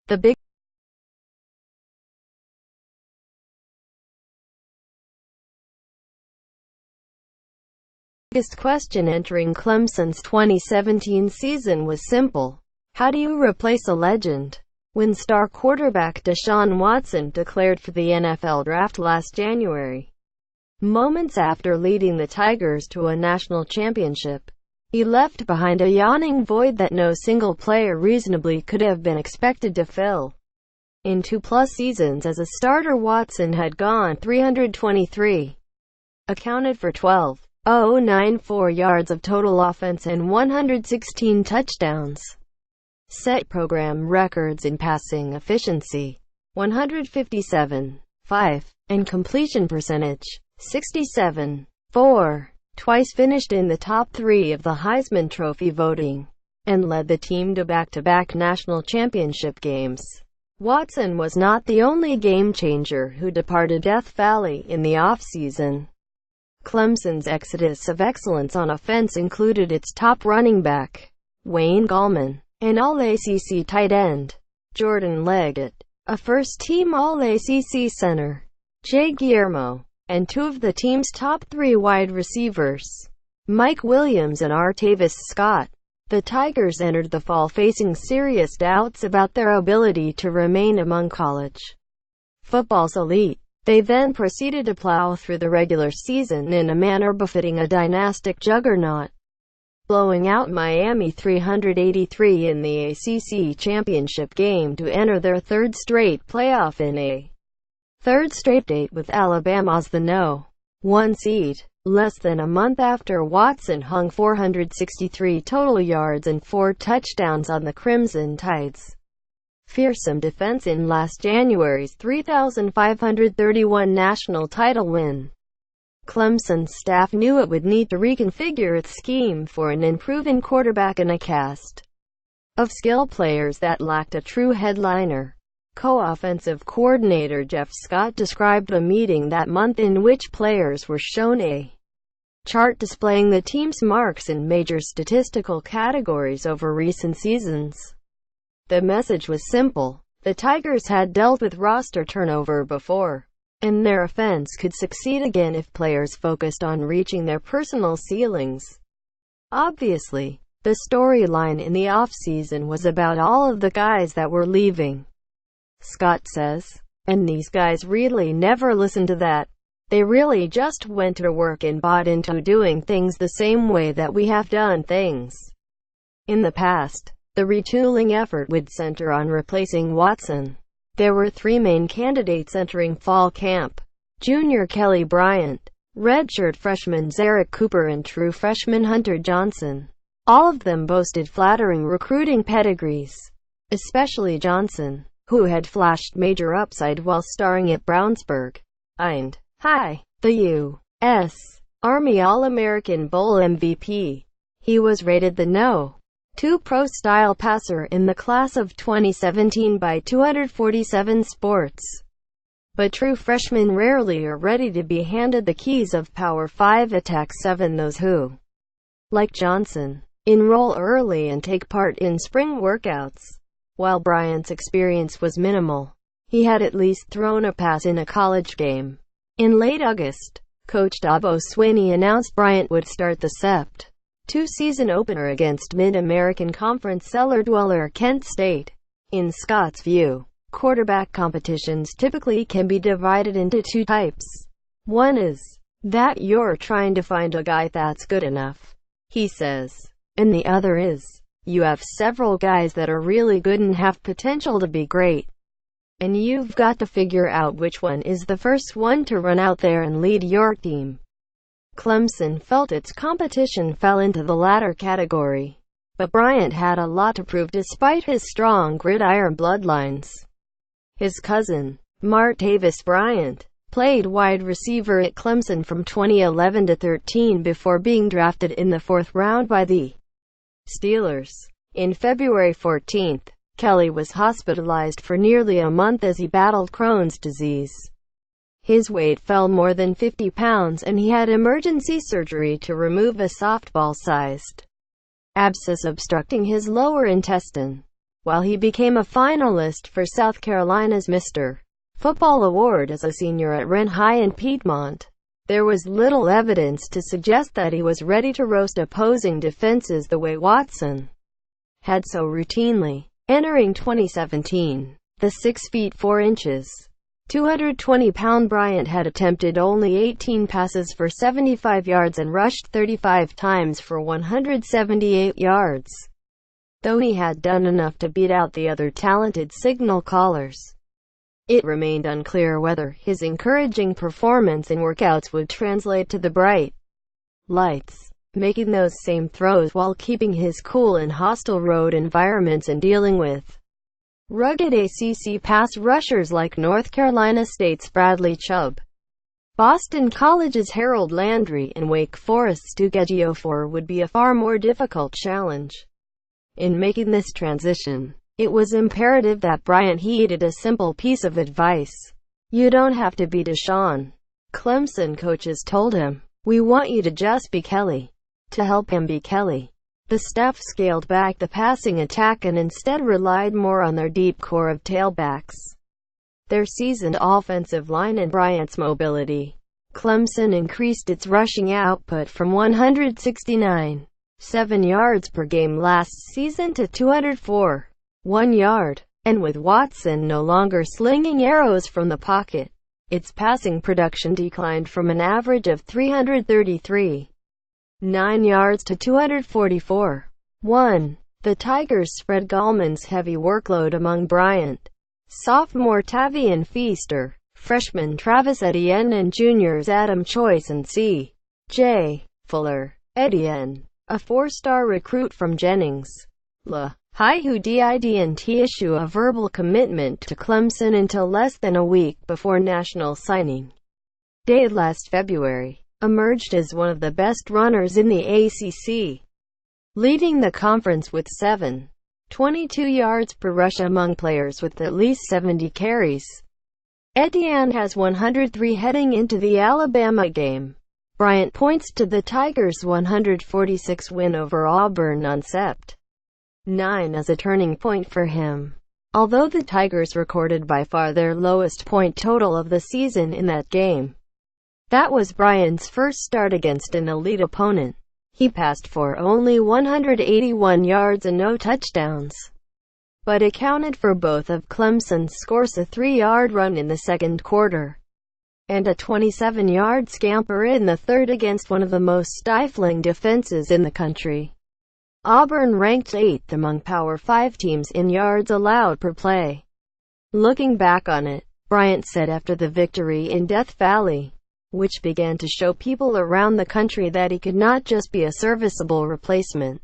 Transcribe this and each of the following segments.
The biggest question entering Clemson's 2017 season was simple. How do you replace a legend? When star quarterback Deshaun Watson declared for the NFL draft last January, moments after leading the Tigers to a national championship, he left behind a yawning void that no single player reasonably could have been expected to fill. In 2+ seasons as a starter, Watson had gone 323, accounted for 12,094 yards of total offense and 116 touchdowns, set program records in passing efficiency, 157.5, and completion percentage, 67.4. Twice finished in the top 3 of the Heisman Trophy voting, and led the team to back-to-back national championship games. Watson was not the only game-changer who departed Death Valley in the offseason. Clemson's exodus of excellence on offense included its top running back, Wayne Gallman, an All-ACC tight end, Jordan Leggett, a first-team All-ACC center, Jay Guillermo, and 2 of the team's top 3 wide receivers, Mike Williams and Artavis Scott. The Tigers entered the fall facing serious doubts about their ability to remain among college football's elite. They then proceeded to plow through the regular season in a manner befitting a dynastic juggernaut, blowing out Miami 383 in the ACC championship game to enter their 3rd straight playoff in a 3rd straight date with Alabama as the No. 1 seed. Less than a month after Watson hung 463 total yards and 4 touchdowns on the Crimson Tide's fearsome defense in last January's 3,531 national title win, Clemson's staff knew it would need to reconfigure its scheme for an unproven quarterback and a cast of skill players that lacked a true headliner. Co-offensive coordinator Jeff Scott described a meeting that month in which players were shown a chart displaying the team's marks in major statistical categories over recent seasons. The message was simple. The Tigers had dealt with roster turnover before, and their offense could succeed again if players focused on reaching their personal ceilings. Obviously, the storyline in the offseason was about all of the guys that were leaving, Scott says. And these guys really never listened to that. They really just went to work and bought into doing things the same way that we have done things in the past. The retooling effort would center on replacing Watson. There were 3 main candidates entering fall camp: junior Kelly Bryant, redshirt freshman Zarek Cooper, and true freshman Hunter Johnson. All of them boasted flattering recruiting pedigrees, especially Johnson, who had flashed major upside while starring at Brownsburg and High, the U.S. Army All-American Bowl MVP. He was rated the No. 2 pro-style passer in the class of 2017 by 247 Sports. But true freshmen rarely are ready to be handed the keys of Power 5 Attack 7. Those who, like Johnson, enroll early and take part in spring workouts. While Bryant's experience was minimal, he had at least thrown a pass in a college game. In late August, Coach Dabo Swinney announced Bryant would start the Sept. 2 season opener against Mid-American Conference cellar-dweller Kent State. In Scott's view, quarterback competitions typically can be divided into 2 types. One is that you're trying to find a guy that's good enough, he says, and the other is you have several guys that are really good and have potential to be great, and you've got to figure out which one is the first one to run out there and lead your team. Clemson felt its competition fell into the latter category, but Bryant had a lot to prove despite his strong gridiron bloodlines. His cousin, Martavis Bryant, played wide receiver at Clemson from 2011 to 13 before being drafted in the 4th round by the Steelers. In February 14, Kelly was hospitalized for nearly a month as he battled Crohn's disease. His weight fell more than 50 pounds and he had emergency surgery to remove a softball-sized abscess obstructing his lower intestine. While he became a finalist for South Carolina's Mr. Football Award as a senior at Wren High in Piedmont, there was little evidence to suggest that he was ready to roast opposing defenses the way Watson had so routinely. Entering 2017, the 6 feet 4 inches, 220-pound Bryant had attempted only 18 passes for 75 yards and rushed 35 times for 178 yards, though he had done enough to beat out the other talented signal callers. It remained unclear whether his encouraging performance in workouts would translate to the bright lights, making those same throws while keeping his cool in hostile road environments and dealing with rugged ACC pass rushers like North Carolina State's Bradley Chubb, Boston College's Harold Landry, and Wake Forest's Duke Ejiofor would be a far more difficult challenge. In making this transition, it was imperative that Bryant heeded a simple piece of advice. "You don't have to be Deshaun," Clemson coaches told him. "We want you to just be Kelly." To help him be Kelly, the staff scaled back the passing attack and instead relied more on their deep core of tailbacks, their seasoned offensive line, and Bryant's mobility. Clemson increased its rushing output from 169.7 yards per game last season to 204.1 yards, and with Watson no longer slinging arrows from the pocket, its passing production declined from an average of 333.9 yards to 244.1. The Tigers spread Gallman's heavy workload among Bryant, sophomore Tavian Feaster, freshman Travis Etienne, and juniors Adam Choice and C.J. Fuller. Etienne, a 4-star recruit from Jennings, La High, who didn't issue a verbal commitment to Clemson until less than a week before National Signing Day last February, emerged as one of the best runners in the ACC, leading the conference with 7.22 yards per rush among players with at least 70 carries. Etienne has 103 heading into the Alabama game. Bryant points to the Tigers' 146 win over Auburn on Sept. 9 as a turning point for him. Although the Tigers recorded by far their lowest point total of the season in that game, that was Bryant's first start against an elite opponent. He passed for only 181 yards and no touchdowns, but accounted for both of Clemson's scores: a 3-yard run in the second quarter, and a 27-yard scamper in the third against one of the most stifling defenses in the country. Auburn ranked 8th among Power 5 teams in yards allowed per play. Looking back on it, Bryant said after the victory in Death Valley, which began to show people around the country that he could not just be a serviceable replacement,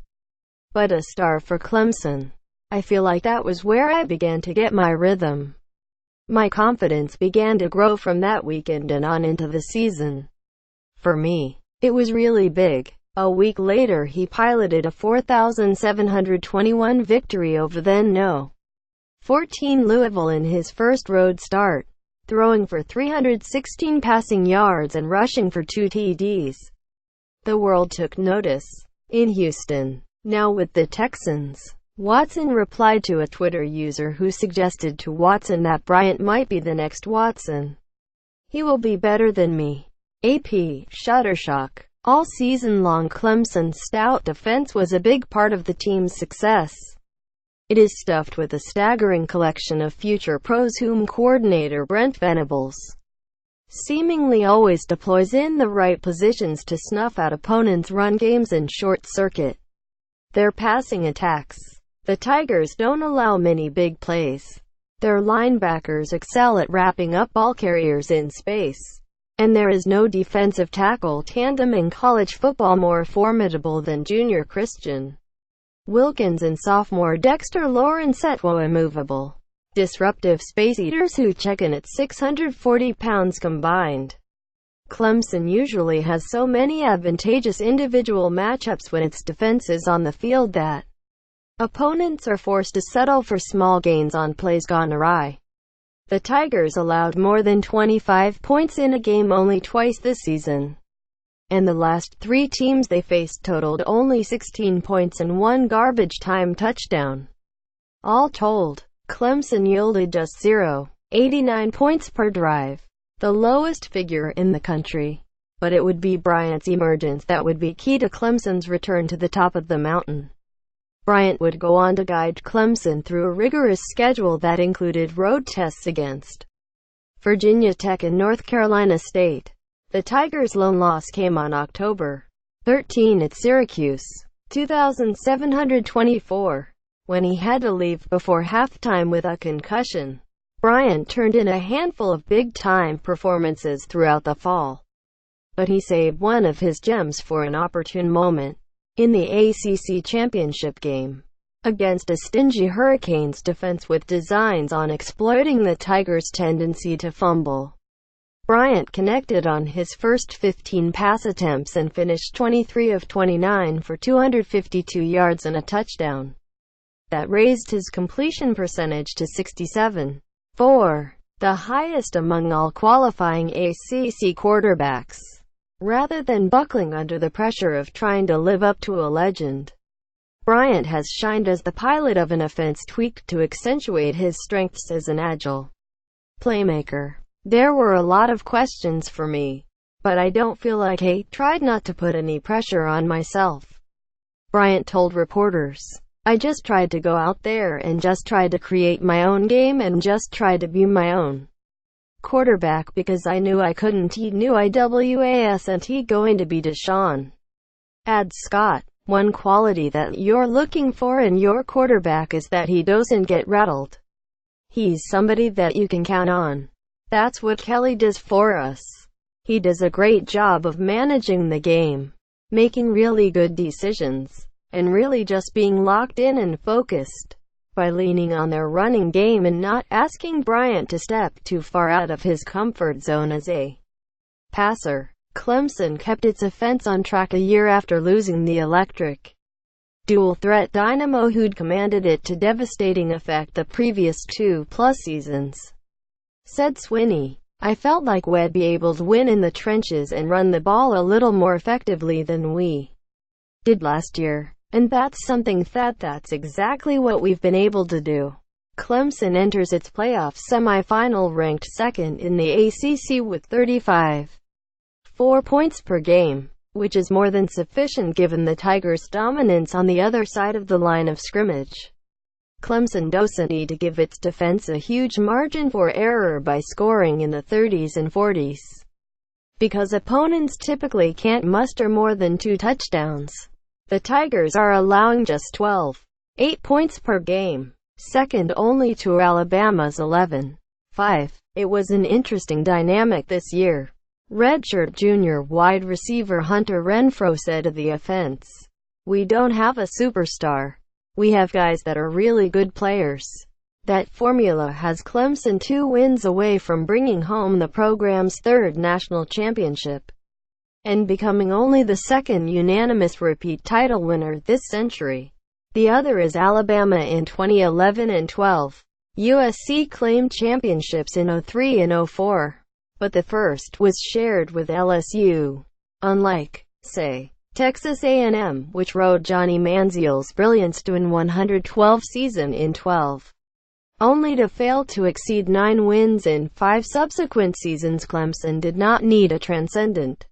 but a star for Clemson. "I feel like that was where I began to get my rhythm. My confidence began to grow from that weekend and on into the season. For me, it was really big." A week later, he piloted a 4,721 victory over then No. 14 Louisville in his first road start, throwing for 316 passing yards and rushing for 2 TDs. The world took notice. In Houston, now with the Texans, Watson replied to a Twitter user who suggested to Watson that Bryant might be the next Watson. "He will be better than me." AP Shuttershock. All season long, Clemson's stout defense was a big part of the team's success. It is stuffed with a staggering collection of future pros whom coordinator Brent Venables seemingly always deploys in the right positions to snuff out opponents' run games and short-circuit their passing attacks. The Tigers don't allow many big plays. Their linebackers excel at wrapping up ball carriers in space, and there is no defensive tackle tandem in college football more formidable than junior Christian Wilkins and sophomore Dexter Lawrence Etwo, immovable, disruptive space eaters who check in at 640 pounds combined. Clemson usually has so many advantageous individual matchups when its defense is on the field that opponents are forced to settle for small gains on plays gone awry. The Tigers allowed more than 25 points in a game only twice this season. and the last 3 teams they faced totaled only 16 points and 1 garbage time touchdown. All told, Clemson yielded just 0.89 points per drive, the lowest figure in the country. But it would be Bryant's emergence that would be key to Clemson's return to the top of the mountain. Bryant would go on to guide Clemson through a rigorous schedule that included road tests against Virginia Tech and North Carolina State. The Tigers' lone loss came on October 13 at Syracuse, 2,724, when he had to leave before halftime with a concussion. Bryant turned in a handful of big-time performances throughout the fall, but he saved one of his gems for an opportune moment in the ACC championship game against a stingy Hurricanes defense with designs on exploiting the Tigers' tendency to fumble. Bryant connected on his first 15 pass attempts and finished 23 of 29 for 252 yards and a touchdown. That raised his completion percentage to 67.4, the highest among all qualifying ACC quarterbacks. Rather than buckling under the pressure of trying to live up to a legend, Bryant has shined as the pilot of an offense tweaked to accentuate his strengths as an agile playmaker. There were a lot of questions for me, but I don't feel like I tried not to put any pressure on myself, Bryant told reporters. I just tried to go out there and just tried to create my own game and just tried to be my own quarterback because I knew I couldn't. He knew I wasn't going to be Deshaun. Adds Scott. One quality that you're looking for in your quarterback is that he doesn't get rattled. He's somebody that you can count on. That's what Kelly does for us. He does a great job of managing the game, making really good decisions, and really just being locked in and focused. By leaning on their running game and not asking Bryant to step too far out of his comfort zone as a passer, Clemson kept its offense on track a year after losing the electric dual-threat dynamo who'd commanded it to devastating effect the previous 2+ seasons. Said Swinney, I felt like we'd be able to win in the trenches and run the ball a little more effectively than we did last year. And that's something that's exactly what we've been able to do. Clemson enters its playoff semifinal ranked second in the ACC with 35.4 points per game, which is more than sufficient given the Tigers' dominance on the other side of the line of scrimmage. Clemson doesn't need to give its defense a huge margin for error by scoring in the 30s and 40s, because opponents typically can't muster more than 2 touchdowns. The Tigers are allowing just 12.8 points per game, second only to Alabama's 11.5. It was an interesting dynamic this year, redshirt junior wide receiver Hunter Renfrow said of the offense. We don't have a superstar. We have guys that are really good players. That formula has Clemson 2 wins away from bringing home the program's 3rd national championship, and becoming only the 2nd unanimous repeat title winner this century. The other is Alabama in 2011 and 12. USC claimed championships in 03 and 04, but the first was shared with LSU. Unlike, say, Texas A&M, which rode Johnny Manziel's brilliance to an 112 season in 12, only to fail to exceed 9 wins in 5 subsequent seasons, Clemson did not need a transcendent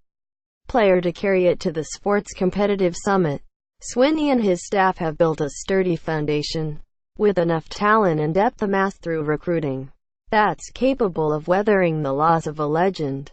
player to carry it to the sport's competitive summit. Swinney and his staff have built a sturdy foundation, with enough talent and depth amassed through recruiting, that's capable of weathering the loss of a legend.